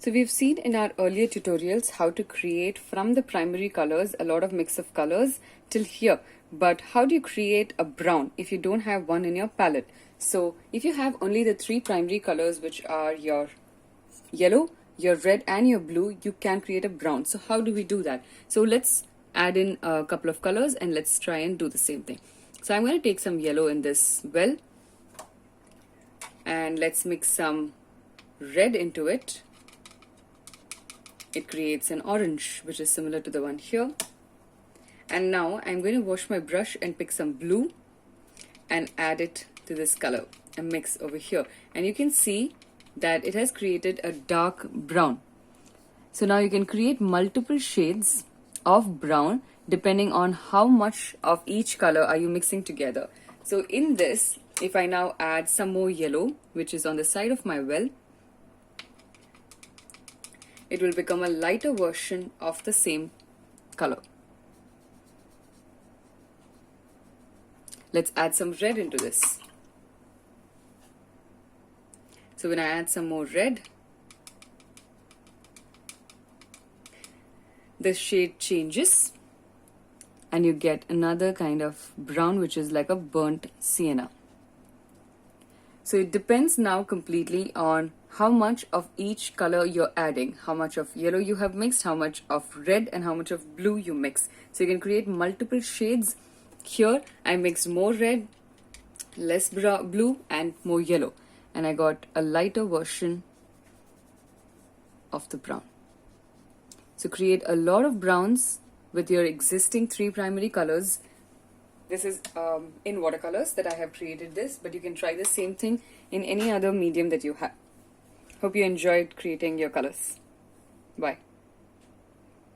So we've seen in our earlier tutorials how to create from the primary colors a lot of mix of colors till here. But how do you create a brown if you don't have one in your palette? So if you have only the three primary colors, which are your yellow, your red and your blue, you can create a brown. So how do we do that? So let's add in a couple of colors and let's try and do the same thing. So I'm going to take some yellow in this well and let's mix some red into it. It creates an orange which is similar to the one here. And now I'm going to wash my brush and pick some blue and add it to this color and mix over here. And you can see that it has created a dark brown. So now you can create multiple shades of brown depending on how much of each color are you mixing together. So in this, if I now add some more yellow, which is on the side of my well, it will become a lighter version of the same color. Let's add some red into this. So when I add some more red, the shade changes and you get another kind of brown which is like a burnt sienna. So it depends now completely on how much of each color you're adding, how much of yellow you have mixed, how much of red and how much of blue you mix. So you can create multiple shades. Here I mixed more red, less blue and more yellow, and I got a lighter version of the brown. So create a lot of browns with your existing three primary colors. This is in watercolors that I have created this, but you can try the same thing in any other medium that you have. Hope you enjoyed creating your colors. Bye.